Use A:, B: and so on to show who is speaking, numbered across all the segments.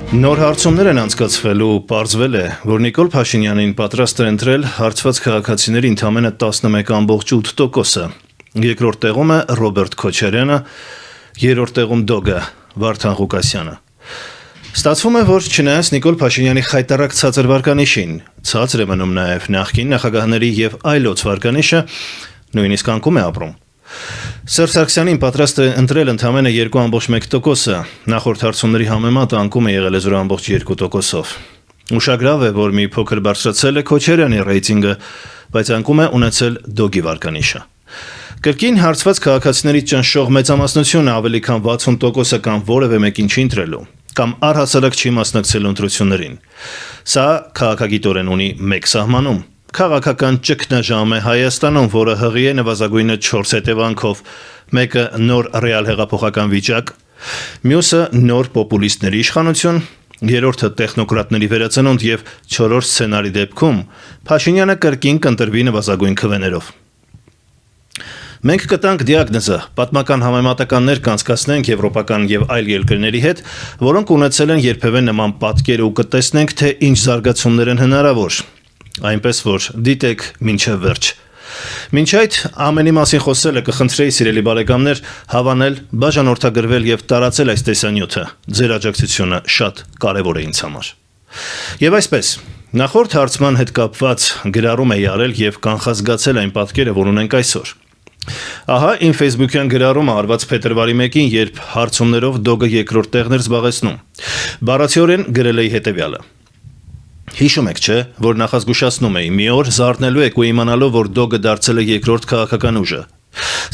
A: Նոր հարցումներ են անցկացվել ու պարզվել է, որ Նիկոլ Փաշինյանին պատրաստ է ընտրել հարցված քաղաքացիների ընդամենը 11.8%-ը, երկրորդ տեղում է Ռոբերտ Քոչարյանը, երրորդ տեղում Դոգը Վարդան Ղուկասյանը։ Ստացվում է, որ չնայած Նիկոլ Փաշինյանի խայտառակ ցածր վարկանիշին, ցածր է մնում նաև նախկին նախագահների եւ այլոց վարկանիշը, նույնիսկ անկում է ապրում։ Սերժ Սարգսյանին պատրաստ է ընտրել ընդամենը 2.1%-ը, նախորդ հարցումների համեմատ անկում է եղել 0.2%-ով։ Ուշագրավ է, որ մի փոքր բարձրացել է Քոչարյանի ռեյտինգը, բայց անկում է ունեցել Դոգի վարկանիշը։ Կրկին հարցված քաղաքացիներից ճնշող մեծամասնությունը ավելի քան 60%-ը կամ որևէ մեկին չի ընտրելու, կամ առհասարակ չի մասնակցելու ընտրություններին։ Սա քաղաքագիտորեն ունի մեկ սահմանում։ Քաղաքական ճգնաժամ է Հայաստանում, որը հղի է նվազագույնը 4 հետևանքով, մեկը նոր ռեալ հեղափոխական վիճակ, մյուսը նոր պոպուլիստների իշխանություն, երրորդը տեխնոկրատների վերածնունդ եւ չորրորդ սցենարի դեպքում Փաշինյանը կրկին կընտրվի նվազագույն քվեներով։ Մենք կտանք դիագնոզը, պատմական համեմատականներ կանցկացնենք եվրոպական եւ այլ երկրների հետ, որոնք ունեցել են երբևէ նման պատկեր ու կտեսնենք, թե ինչ զարգացումներ են հնարավոր։ Այնպես որ դիտեք մինչև վերջ։ Մինչ այդ ամենի մասին խոսելը կխնդրեի սիրելի բարեկամներ հավանել, բաժանորդագրվել եւ տարածել այս տեսանյութը։ Ձեր աջակցությունը շատ կարեւոր է ինձ համար։ Եվ այսպես, նախորդ հարցման հետ կապված գրառում էի արել եւ կանխազգացել այն պատկերը, որ ունենք այսօր։ Ահա իմ Facebook-յան գրառումը արված փետրվարի 1-ին, երբ հարցումներով Դոգը երկրորդ տեղն էր զբաղեցնում։ Բառացիորեն գրել էի հետեւյալը. Հիշում եք, չէ, որ նախազգուշացնում էի, մի օր զարթնելու եք ու իմանալով, որ Դոգը դարձել է երկրորդ քաղաքական ուժը։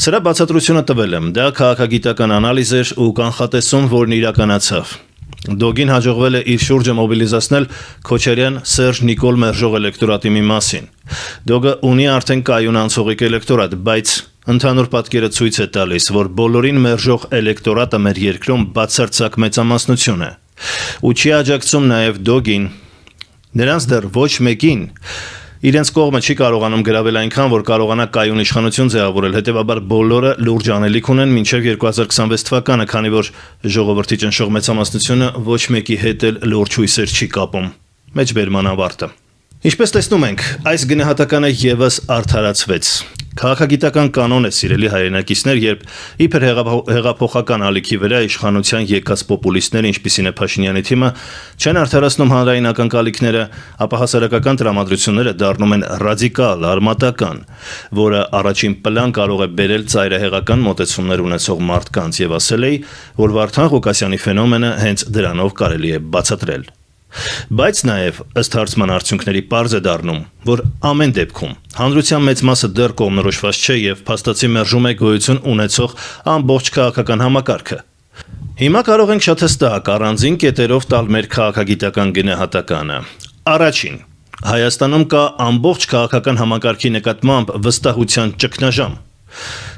A: Սրա բացատրությունը տվել եմ, դա քաղաքագիտական անալիզ էր ու կանխատեսում, որն իրականացավ։ Դոգին հաջողվել է իր շուրջը մոբիլիզացնել Քոչարյան Սերժ Նիկոլ մերժող էլեկտորատի մի մասին։ Դոգը ունի արդեն կայուն անցողիկ էլեկտորատ, բայց ընդհանուր պատկերը ցույց է տալիս, որ բոլորին մերժող էլեկտորատը մեր երկրում բացարձակ մեծամասնություն է։ Ու չի աջակցում նաև Դոգին։ Նրանց դեռ ոչ մեկին իրենց կողմը չի կարողանում գրավել այնքան, որ կարողանա կայուն իշխանություն ձևավորել, հետևաբար բոլորը լուրջ անելիք ունեն մինչև 2026 թվականը, քանի որ ժողովրդի ճնշող մեծամասնությունը ոչ մեկի հետ էլ լուրջ հույսեր չի կապում։ Մեջբերման ավարտը։ Ինչպես տեսնում ենք, այս գնահատականը եւս արդարացվեց։ Քաղաքագիտական կանոն է, սիրելի հայրենակիցներ, երբ իբր հեղափոխական ալիքի վրա իշխանության եկած պոպուլիստները, ինչպիսին է Փաշինյանի թիմը, չեն արդարացնում հանրային ակնկալիքները, ապա հասարակական տրամադրությունները դառնում են ռադիկալ, արմատական, որը առաջին պլան կարող է բերել ծայրահեղական մոտեցումներ ունեցող մարդկանց, եւ ասել էի, որ Վարդան Ղուկասյանի ֆենոմենը հենց դրանով կարելի է բացատրել։ Բայց նաև ըստ հարցման արդյունքների պարզ է դառնում, որ ամեն դեպքում հանրության մեծ մասը դեռ կողմնորոշված չէ եւ փաստացի մերժում է գոյություն ունեցող ամբողջ քաղաքական համակարգը։ Հիմա կարող ենք շատ հստակ առանձին կետերով տալ մեր քաղաքագիտական գնահատականը։ Առաջին, Հայաստանում կա ամբողջ քաղաքական համակարգի նկատմամբ վստահության ճգնաժամ։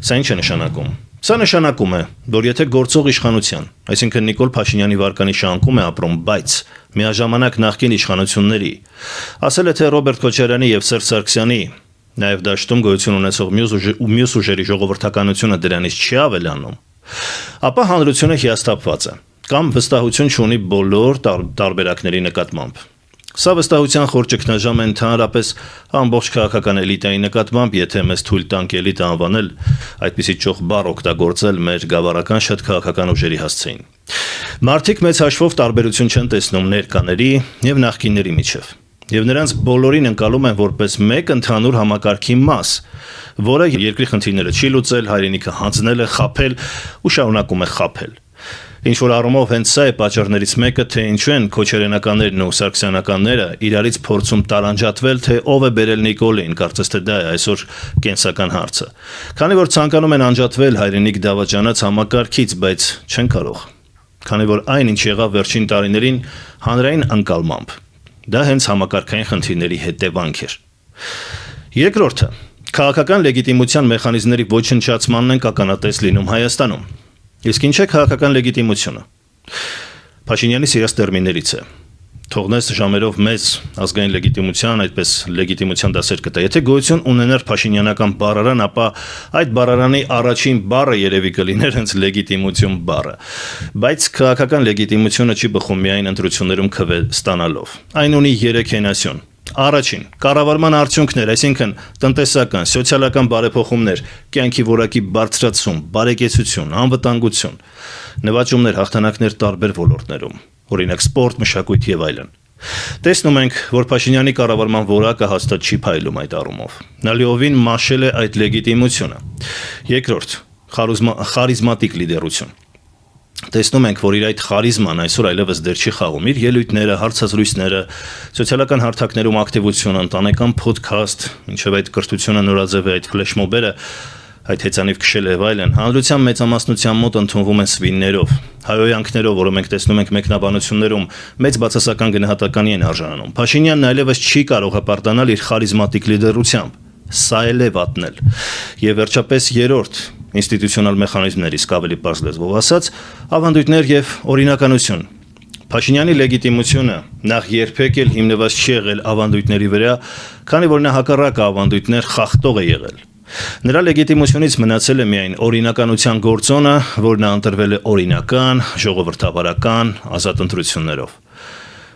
A: Սա ինչ է նշանակում։ Սա նշանակում է, որ եթե գործող իշխանության, այսինքն Նիկոլ Փաշինյանի վարկանիշը անկում է ապրում, բայց միաժամանակ նախկին իշխանությունների, ասել է թե Ռոբերտ Քոչարյանի եւ Սերժ Սարգսյանի, նաեւ դաշտում գոյություն ունեցող մյուս ուժերի ժողովրդականությունը դրանից չի ավելանում, ապա հանրությունը հիասթափված է կամ վստահություն չունի բոլոր տարբերակների նկատմամբ։ Սա վստահության խոր ճգնաժամ է ընդհանրապես ամբողջ քաղաքական էլիտայի նկատմամբ, եթե մեզ թույլ տանք էլիտա անվանել, այդպիսի ճոխ բառ օգտագործել մեր գավառական շատ քաղաքական ուժերի հասցեին։ Մարդիկ մեծ հաշվով տարբերություն չեն տեսնում ներկաների եւ նախկինների միջև, եւ նրանց բոլորին ընկալում են որպես մեկ ընդհանուր համակարգի մաս, որը երկրի խնդիրները չի լուծել, հայրենիքը հանձնել է, խաբել ու շարունակում է խաբել։ Ինչ-որ առումով հենց սա է պատճառներից մեկը, թե ինչու են քոչարյանականներն ու սարգսյանականները իրարից փորձում տարանջատվել, թե ով է բերել Նիկոլին, կարծես թե դա է այսօր կենսական հարցը։ Քանի որ ցանկանում են անջատվել հայրենիք դավաճանած համակարգից, բայց չեն կարող։ Քանի որ այն, ինչ եղավ վերջին տարիներին հանրային ընկալմամբ, դա հենց համակարգային խնդիրների հետևանք էր։ Երկրորդը, քաղաքական լեգիտիմության մեխանիզմների ոչնչացմանն են ականատես լինում Հայաստանում։ Իսկ ինչ է քաղաքական լեգիտիմությունը։ Փաշինյանի սիրած տերմիններից է։ թողնես ժամերով մեծ ազգային լեգիտիմության, այդպես լեգիտիմության դասեր կտա։ Եթե գոյություն ունենար Փաշինյանական բառարան, ապա այդ բառարանի առաջին բառը երևի կլիներ հենց լեգիտիմություն բառը։ Բայց քաղաքական լեգիտիմությունը չի բխում միայն ընտրություններում քվե ստանալով։ Այն ունի 3 հենասյուն։ Առաջին, կառավարման արդյունքներ, այսինքն տնտեսական, սոցիալական բարեփոխումներ, կյանքի որակի բարձրացում, բարեկեցություն, անվտանգություն, նվաճումներ, հաղթանակներ տարբեր ոլորտներում, օրինակ սպորտ, մշակույթ եւ այլն։ Տեսնում ենք, որ Փաշինյանի կառավարման որակը հաստատ չի փայլում այդ առումով։ Նա լիովին մաշել է այդ լեգիտիմությունը։ Երկրորդ, խարիզմատիկ լիդերություն։ Տեսնում ենք, որ իր այդ խարիզման այսօր այլևս դեր չի խաղում։ Իր ելույթները, հարցազրույցները, սոցիալական հարթակներում ակտիվությունը, ընտանեկան ոդքասթ, ինչև այդ կրթությունը նորաձև է, այդ ֆլեշմոբերը, այդ հեծանիվ քշել եւ այլն, հանրության մեծամասնության մոտ ընդունվում են սվիններով, հայոյանքներով, որը մենք տեսնում ենք մեկնաբանություններում, մեծ բացասական գնահատականի են արժանանում։ Փաշինյանն այլևս չի կարող հպարտանալ իր խարիզմատիկ լիդերությամբ։ Սա էլ է վատնել։ Եվ վերջապես երրորդ ինստիտուցիոնալ մեխանիզմներ, իսկ ավելի պարզ լեզվով ասած, ավանդույթներ եւ օրինականություն։ Փաշինյանի լեգիտիմությունը նախ երբեք էլ հիմնված չի եղել ավանդույթների վրա, քանի որ նա հակառակ ավանդույթներ խախտող է եղել։ Նրա լեգիտիմությունից մնացել է միայն օրինականության գործոնը, որ նա ընտրվել է օրինական, ժողովրդավարական, ազատ ընտրություններով։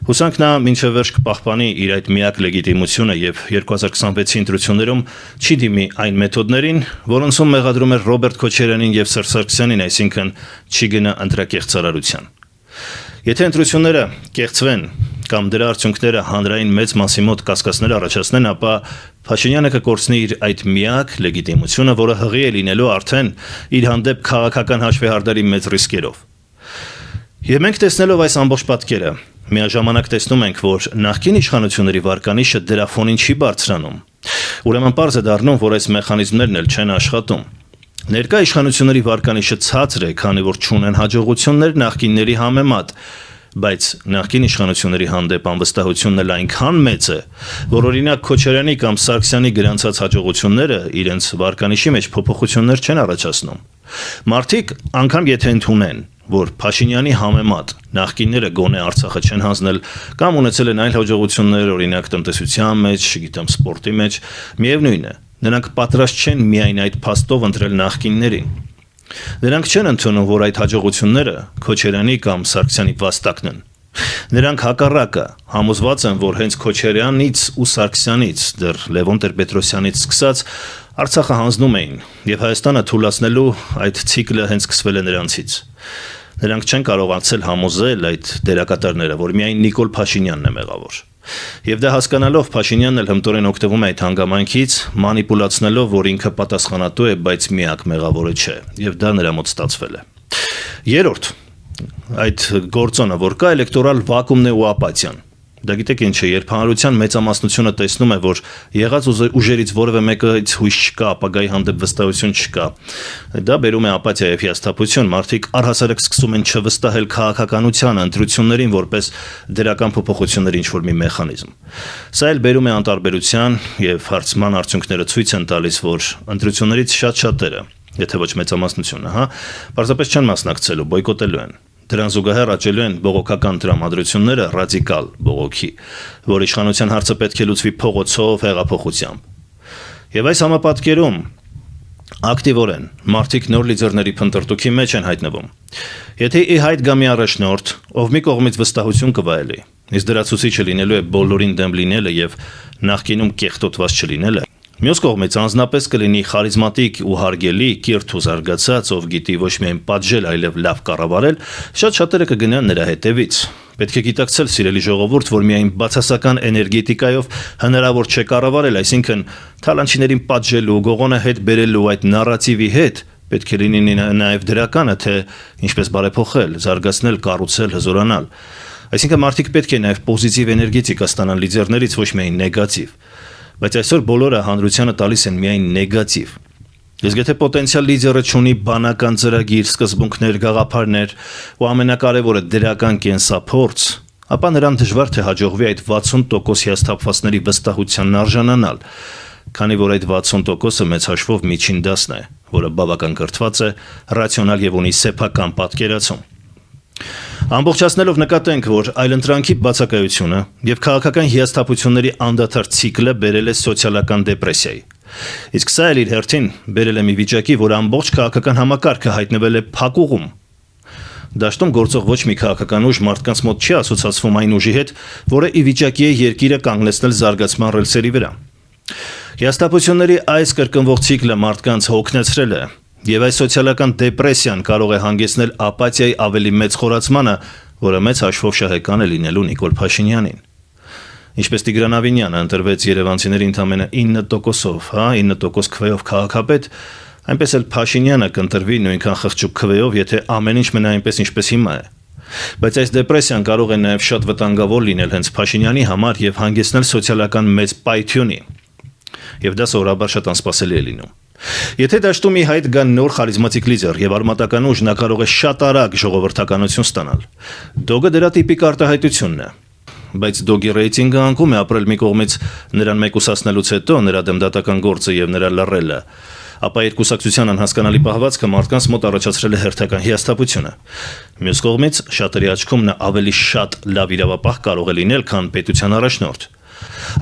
A: Հուսանք նա մինչև վերջ կպահպանի իր այդ միակ լեգիտիմությունը եւ 2026-ի ընտրություններում չի դիմի այն մեթոդներին, որոնցում մեղադրում էր Ռոբերտ Քոչարյանին եւ Սերժ Սարգսյանին, այսինքն չի գնա ընտրակեղծարարության։ Եթե ընտրությունները կեղծվեն կամ դրա արդյունքները հանրային մեծ մասի մոտ կասկածներ առաջացնեն, ապա Փաշինյանը կկորցնի իր այդ միակ լեգիտիմությունը, որը հղի է լինելու արդեն իր հանդեպ քաղաքական հաշվեհարդարի մեծ ռիսկերով։ Եվ մենք տեսնելով այս ամբողջ պատկերը, միաժամանակ տեսնում ենք, որ նախկին իշխանությունների վարկանիշը դրա ֆոնին չի բարձրանում։ Ուրեմն պարզ է դառնում, որ այս մեխանիզմներն էլ չեն աշխատում։ Ներկա իշխանությունների վարկանիշը ցածր է, քանի որ չունեն հաջողություններ նախկինների համեմատ, բայց նախկին իշխանությունների հանդեպ անվստահությունն էլ այնքան մեծ է, որ օրինակ Քոչարյանի կամ Սարգսյանի գրանցած հաջողությունները իրենց վարկանիշի մեջ փոփոխություններ չեն առաջացնում։ Մարդիկ անգամ եթե ընդունեն, որ Փաշինյանի համեմատ նախկինները գոնե Արցախը չեն հանձնել կամ ունեցել են այլ հաջողություններ, օրինակ տնտեսության մեջ, չգիտեմ, սպորտի մեջ, միևնույն է, նրանք պատրաստ չեն միայն այդ փաստով ընտրել նախկիններին։ Նրանք չեն ընդունում, որ այդ հաջողությունները Քոչարյանի կամ Սարգսյանի վաստակն են։ Նրանք հակառակը համոզված են, որ հենց Քոչարյանից ու Սարգսյանից, դեռ Լևոն Տեր-Պետրոսյանից սկսած Արցախը հանձնում էին, եւ Հայաստանը թույլատնելու այդ ցիկլը հենց սկսվել է նրանցից։ Նրանք չեն կարողացել համոզել այդ դերակատարները, որ միայն Նիկոլ Փաշինյանն է մեղավոր։ Եվ դա հասկանալով Փաշինյանն էլ հմտորեն օգտվում է այդ հանգամանքից, մանիպուլացնելով, որ ինքը պատասխանատու է, բայց միակ մեղավորը չէ, եւ դա նրա մոտ ստացվել է։ Երրորդ, այդ գործոնը, որ կա էլեկտորալ վակուումն է ու ապաթիան։ Դա գիտեք ինչ է, երբ հանրության մեծամասնությունը տեսնում է, որ եղած ուժերից որևէ մեկից հույս չկա, ապագայի հանդեպ վստահություն չկա, դա բերում է ապաթիա եւ հիասթափություն, մարդիկ առհասարակ սկսում են չվստահել քաղաքականությանը, ընտրություններին որպես դրական փոփոխությունների ինչ-որ մի մեխանիզմ։ Սա էլ բերում է անտարբերության եւ հարցման արդյունքները ցույց են տալիս, որ ընտրություններից շատ-շատերը, եթե ոչ մեծամասնությունը, պարզապես չեն մասնակցելու, բոյկոտելու են։ Դրան զուգահեռ աճելու են բողոքական տրամադրությունները ռադիկալ բողոքի, որ իշխանության հարցը պետք է լուծվի փողոցով, հեղափոխությամբ։ Եվ այս համապատկերում ակտիվորեն մարդիկ նոր լիդերների փնտրտուքի մեջ են հայտնվում։ Եթե ի հայտ գա մի առաջնորդ, ով մի կողմից վստահություն կվայելի, իսկ դրա ցուցիչը լինելու է բոլորին դեմ լինելը եւ նախկինում կեղտոտված չլինելը, մյուս կողմից անձնապես կլինի խարիզմատիկ ու հարգելի, կիրթ ու զարգացած, ով գիտի ոչ միայն պատժել, այլև լավ կառավարել, շատ-շատերը կգնան նրա հետևից։ Պետք է գիտակցել, սիրելի ժողովուրդ, որ միայն բացասական էներգետիկայով հնարավոր չէ կառավարել, այսինքն թալանչիներին պատժելու, գողոնը հետ բերելու այդ նարատիվի հետ պետք է լինի նաև դրականը, թե ինչպես բարեփոխել, զարգացնել, կառուցել, հզորանալ։ Այսինքն մարդիկ պետք է նաև պոզիտիվ էներգետիկա ստանան լիդերներից, ոչ միայն նեգատիվ։ Բայց այսօր բոլորը հանրությանը տալիս են միայն նեգատիվ։ Իսկ եթե պոտենցիալ լիդերը ունի բանական ծրագիր, սկզբունքներ, գաղափարներ ու ամենակարևորը դրական կենսափորձ, ապա նրան դժվար թե հաջողվի այդ 60% հիասթափվածների վստահությանն արժանանալ, քանի որ այդ 60%-ը մեծ հաշվով միջին դասն է, որը բավական կրթված է, ռացիոնալ եւ ունի սեփական պատկերացում։ Ամբողջացնելով նկատենք, որ այլընտրանքի բացակայությունը եւ քաղաքական հիասթափությունների անդադար ցիկլը բերել է սոցիալական դեպրեսիայի։ Իսկ սա էլ իր հերթին բերել է մի վիճակի, որ ամբողջ քաղաքական համակարգը հայտնվել է փակուղում։ Դաշտում գործող ոչ մի քաղաքական ուժ մարդկանց մոտ չի ասոցացվում այն ուժի հետ, որը ի վիճակի է երկիրը կանգնեցնել զարգացման ռելսերի վրա։ Հիասթափությունների այս կրկնվող ցիկլը մարդկանց հոգնեցրել է, եւ այս սոցիալական դեպրեսիան կարող է հանգեցնել ապաթիայի ավելի մեծ խորացմանը, որը մեծ հաշվով շահեկան է լինելու Նիկոլ Փաշինյանին։ Ինչպես Տիգրան Ավինյանը ընտրվեց երևանցիների ընդամենը 9%-ով, 9% քվեով քաղաքապետ, այնպես էլ Փաշինյանը կընտրվի նույնքան խղճուկ քվեով, եթե ամեն ինչ մնա այնպես, ինչպես հիմա է։ Բայց այս դեպրեսիան կարող է նաև շատ վտանգավոր լինել հենց Փաշինյանի համար եւ հանգեցնել սոցիալական մեծ պայթյունի։ Եվ դա սովորաբար շատ անսպասելի է լինում։ Եթե դաշտում ի հայտ գան նոր խարիզմատիկ լիդեր եւ արմատական ուժ, նա կարող է շատ արագ ժողովրդականություն ստանալ։ Դոգը դրա տիպիկ արտահայտությունն է։ Բայց Դոգի ռեյտինգը անկում է ապրել մի կողմից նրան մեկուսացնելուց հետո նրա դեմ դատական գործը եւ նրա լռելը, ապա իր կուսակցության անհասկանալի պահվածքը մարդկանց մոտ առաջացրել է հերթական հիասթափությունը։ Մյուս կողմից շատերի աչքում նա ավելի շատ լավ իրավապահ կարող է լինել, քան պետության առաջնորդ։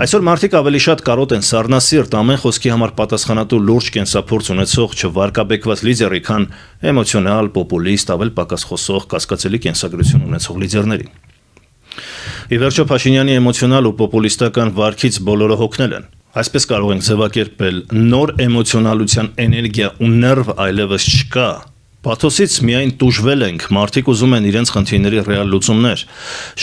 A: Այսօր մարդիկ ավելի շատ կարոտ են սառնասիրտ ամեն խոսքի համար պատասխանատու լուրջ կենսափորձ ունեցող չվարկաբեկված լիդերի, քան էմոցիոնալ, պոպուլիստ, ավել պակաս խոսող, կասկածելի կենսագրություն ունեցող լիդերներին։ Ի վերջո Փաշինյանի էմոցիոնալ ու պոպուլիստական վարքից բոլորը հոգնել են։ Այսպես կարող ենք ձևակերպել նոր էմոցիոնալության էներգիա ու ներվ այլևս չկա։ Պաթոսից միայն տուժվել ենք, մարդիկ ուզում են իրենց խնդիրների ռեալ լուծումներ։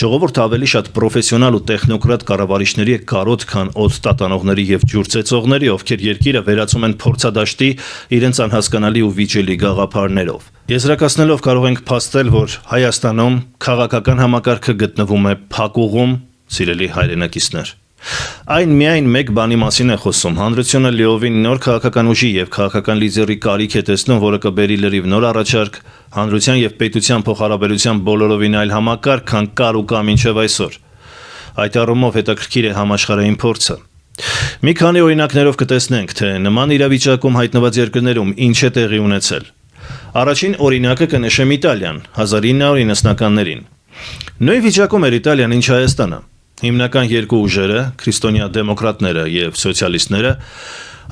A: Ժողովուրդը ավելի շատ պրոֆեսիոնալ ու տեխնոկրատ կառավարիչների է կարոտ, քան օդ տատանողների եւ ջուր ծեծողների, ովքեր երկիրը վերածում են փորձադաշտի իրենց անհասկանալի ու վիճելի գաղափարներով։ Եզրակացնելով կարող ենք փաստել, որ Հայաստանում քաղաքական համակարգը գտնվում է փակուղում, սիրելի հայրենակիցներ։ Այն միայն մեկ բանի մասին է խոսում։ Հանրությունը լիովին նոր քաղաքական ուժի եւ քաղաքական լիդերի կարիք է տեսնում, որը կբերի լրիվ նոր առաջարկ, հանրության եւ պետության փոխհարաբերության բոլորովին այլ համակարգ, քան կար ու կա մինչեւ այսօր։ Այդ առումով հետաքրքիր է համաշխարհային փորձը։ Մի քանի օրինակներով կտեսնենք, թե նման իրավիճակում հայտնված երկրներում ինչ է տեղի ունեցել։ Առաջին օրինակը կնշեմ Իտալիան 1990-ականներին։ Նույն վիճակում էր Իտալիան, ինչ Հայաստանը։ Հիմնական երկու ուժերը, քրիստոնյա դեմոկրատները եւ սոցիալիստները,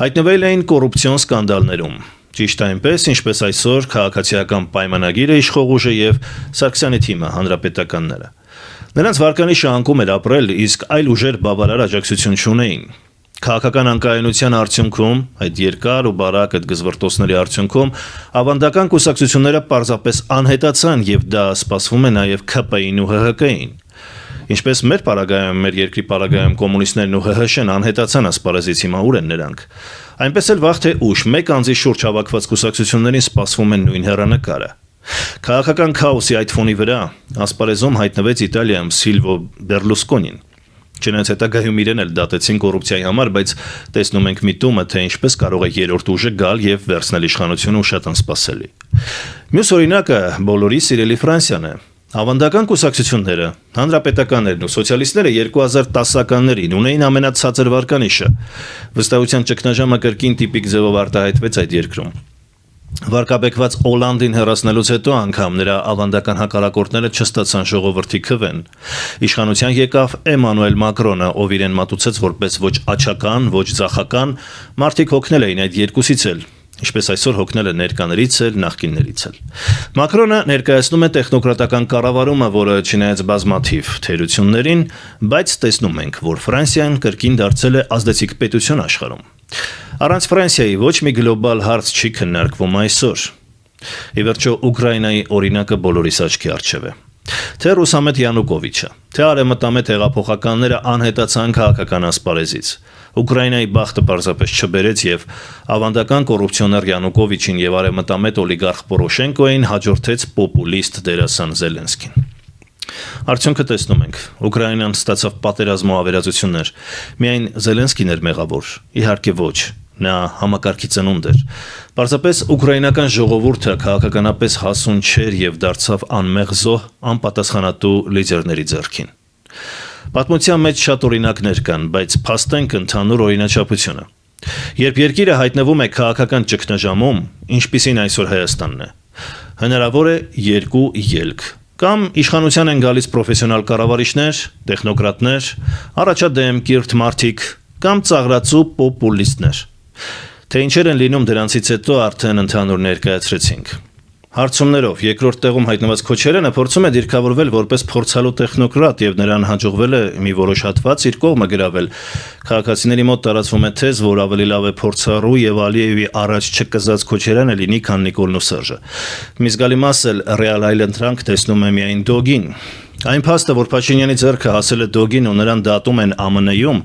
A: հայտնվել էին կոռուպցիոն սկանդալներում։ Ճիշտ այնպես, ինչպես այսօր քաղաքացիական պայմանագիրը իշխող ուժը եւ Սարգսյանի թիմը, հանրապետականները։ Նրանց վարկանիշը անկում էր ապրել, իսկ այլ ուժեր բավարար աջակցություն չունեին։ Քաղաքական անկայունության արդյունքում, այդ երկար ու բարակ այդ գզվռտոցների արդյունքում, ավանդական կուսակցությունները պարզապես անհետացան եւ դա սպասվում է նաեւ ՔՊ-ին ու ՀՀԿ-ին։ Ինչպես մեր պարագայում, մեր երկրի պարագայում կոմունիստներն ու ՀՀՇ-ն անհետացան ասպարեզից, հիմա ուր են նրանք։ Այնպես էլ վաղ թե ուշ մեկ անձի շուրջ հավաքված կուսակցություններին սպասվում է նույն հեռանկարը։ Քաղաքական քաոսի այդ ֆոնի վրա ասպարեզում հայտնվեց Իտալիայում Սիլվիո Բերլուսկոնին։ Չնայած հետագայում իրեն էլ դատեցին կոռուպցիայի համար, բայց տեսնում ենք միտումը, թե ինչպես կարող է երրորդ ուժը գալ եւ վերցնել իշխանությունը ու շատ անսպասելի։ Մյուս օրինակը բոլորի սիրելի Ֆրանսիան է։ Ավանդական կուսակցությունները, հանրապետականներն ու սոցիալիստները 2010-ականներին ունեին ամենացածր վարկանիշը։ Վստահության ճգնաժամը կրկին տիպիկ ձևով արտահայտվեց այդ երկրում։ Վարկաբեկված Օլանդին հեռացնելուց հետո անգամ նրա ավանդական հակառակորդները չստացան ժողովրդի քվեն։ Իշխանության եկավ Էմանուել Մակրոնը, ով իրեն մատուցեց որպես ոչ աջական, ոչ ձախական, մարդիկ հոգնել էին այդ երկուսից էլ, ինչպես այսօր հոգնել է ներկաներից էլ, նախկիններից էլ։ Մակրոնը ներկայացնում է տեխնոկրատական կառավարումը, որը չնայած բազմաթիվ թերություններին, բայց տեսնում ենք, որ Ֆրանսիան կրկին դարձել է ազդեցիկ պետություն աշխարհում։ Առանց Ֆրանսիայի ոչ մի գլոբալ հարց չի քննարկվում այսօր։ Ի վերջո Ուկրաինայի օրինակը բոլորիս աչքի առջև է։ Թե Ռուսամետ Յանուկովիչը, թե արևմտամետ հեղափոխականները անհետացան քաղաքական ասպարեզից։ Ուկրաինայի բախտը պարզապես չբերեց եւ ավանդական կոռուպցիոներ Յանուկովիչին եւ արևմտամետ օլիգարխ Պորոշենկոին հաջորդեց պոպուլիստ դերասան Զելենսկին։ Արդյունքը տեսնում ենք, Ուկրաինան ստացավ պատերազմ ու ավերածություններ, միայն Զելենսկին էր մեղավոր, իհարկե ոչ, նա համակարգի ծնունդ էր։ Պարզապես ուկրաինական ժողովուրդը քաղաքականապես հասուն չէր եւ դարձավ անմեղ զոհ անպատասխանատու լիդերների ձեռքին։ Պատմության մեջ շատ օրինակներ կան, բայց փաստենք ընդհանուր օրինաչափությունը։ Երբ երկիրը հայտնվում է քաղաքական ճգնաժամում, ինչպիսին այսօր Հայաստանն է, հնարավոր է երկու ելք։ Կամ իշխանության են գալիս պրոֆեսիոնալ կառավարիչներ, տեխնոկրատներ, առաջադեմ կիրթ մարդիկ, կամ ծաղրացու պոպուլիստներ։ Թե ինչեր են լինում դրանցից հետո արդեն ընդհանուր ներկայացրեցինք։ Հարցումներով երկրորդ տեղում հայտնված Քոչարյանը փորձում է դիրքավորվել որպես փորձալու տեխնոկրատ եւ նրան հաջողվել է մի որոշ հատված իր կողմը գրավել։ Քաղաքացիների մոտ տարածվում է թեզ, որ ավելի լավ է փորձառու եւ Ալիևի առաջ չկզած Քոչարյանը լինի, քան Նիկոլն ու Սերժը։ Մի զգալի մաս էլ ռեալ այլընտրանք տեսնում է միայն Դոգին։ Այն փաստը, որ Փաշինյանի ձեռքը հասել է Դոգին ու նրան դատում են ԱՄՆ-ում,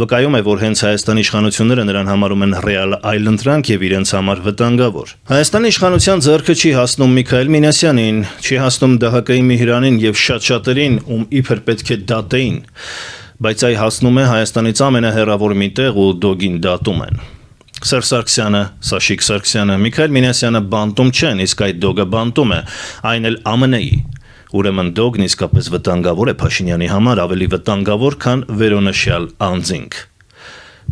A: վկայում է, որ հենց Հայաստանի իշխանությունները նրան համարում են ռեալ այլընտրանք եւ իրենց համար վտանգավոր։ Հայաստանի իշխանության ձեռքը չի հասնում Միքայել Մինասյանին, չի հասնում ԴՀԿ-ի Միհրանին եւ շատ-շատերին, ում իբր պետք է դատեին, բայց այ հասնում է Հայաստանից ամենահեռավոր մի տեղ ու Դոգին դատում են։ Սերժ Սարգսյանը, Սաշիկ Սարգսյանը, Միքայել Մինասյանը բանտում չեն, իսկ այդ Դոգը բանտում է, այն էլ ԱՄՆ-ի։ Ուրեմն Դոգն իսկապես վտանգավոր է Փաշինյանի համար, ավելի վտանգավոր, քան վերոնշյալ անձինք։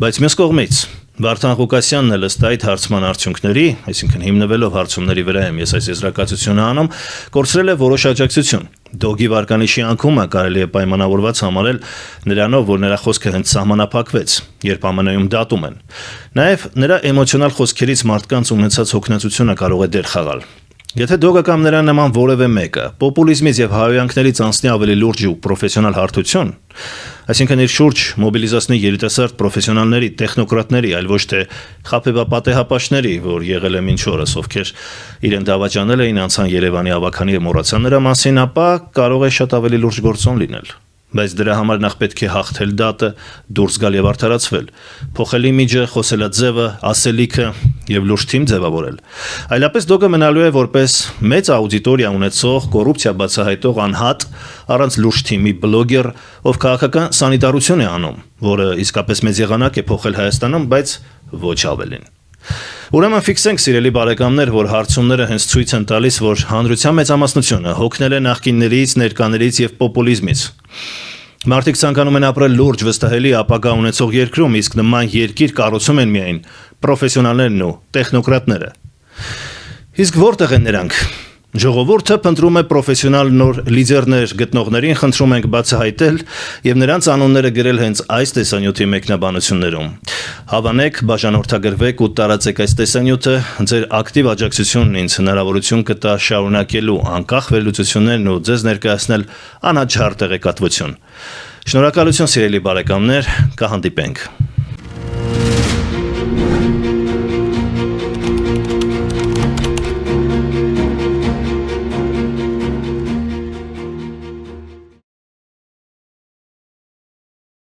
A: Բայց մյուս կողմից Վարդան Ղուկասյանն էլ ըստ այդ հարցման արդյունքների, այսինքն հիմնվելով հարցումների վրա եմ ես այս եզրակացությունը անում, կորցրել է որոշ աջակցություն։ Դոգի վարկանիշի անկումը կարելի է պայմանավորված համարել նրանով, որ նրա խոսքը հենց սահմանափակվեց, երբ ԱՄՆ-ում դատում են։ Նաև նրա էմոցիոնալ խոսքերից մարդկանց ունեցած հոգնածությունը կարող է դեր խաղալ։ Եթե Դոգը կամ նրա նման որևէ մեկը պոպուլիզմից եւ հայհոյանքներից անցնի ավելի լուրջ ու պրոֆեսիոնալ հարթություն, այսինքն իր շուրջ մոբիլիզացնի երիտասարդ պրոֆեսիոնալների, տեխնոկրատների, այլ ոչ թե խաբեբապատեհապաշտների, որ եղել է մինչ օրս, ովքեր իրեն դավաճանել էին, անցան Երևանի ավագանի եւ մոռացան նրա մասին, ապա կարող է շատ ավելի լուրջ գործոն լինել։ Բայց դրա համար նախ պետք է հաղթել դատը, դուրս գալ եւ արդարացվել, փոխել իմիջը, խոսելաձևը, ասելիքը եւ լուրջ թիմ ձևավորել։ Այլապես Դոգը մնալու է որպես մեծ աուդիտորիա ունեցող, կոռուպցիա բացահայտող անհատ, առանց լուրջ թիմի բլոգեր, ով քաղաքական սանիտարություն է անում, որը իսկապես մեծ եղանակ է փոխել Հայաստանում, բայց ոչ ավելին։ Ուրեմն ֆիքսենք, սիրելի բարեկամներ, որ հարցումները հենց ցույց են տալիս, որ հանրության մեծամասնությունը հոգնել է նախկիններից, ներկաներից եւ պոպուլիզմից։ Մարդիկ ցանկանում են ապրել լուրջ, վստահելի ապագա ունեցող երկրում, իսկ նման երկիր կառուցում են միայն պրոֆեսիոնալներն ու տեխնոկրատները։ Իսկ որտեղ են նրանք։ Ժողովուրդը փնտրում է պրոֆեսիոնալ նոր լիդերներ, գտնողներին խնդրում ենք բացահայտել եւ նրանց անունները գրել հենց այս տեսանյութի մեկնաբանություններում։ Հավանեք, բաժանորդագրվեք ու տարածեք այս տեսանյութը, ձեր ակտիվ աջակցությունն ինձ հնարավորություն կտա շարունակելու անկախ վերլուծություններն ու ձեզ ներկայացնել անաչառ տեղեկատվություն։ Շնորհակալություն, սիրելի բարեկամներ, կհանդիպենք։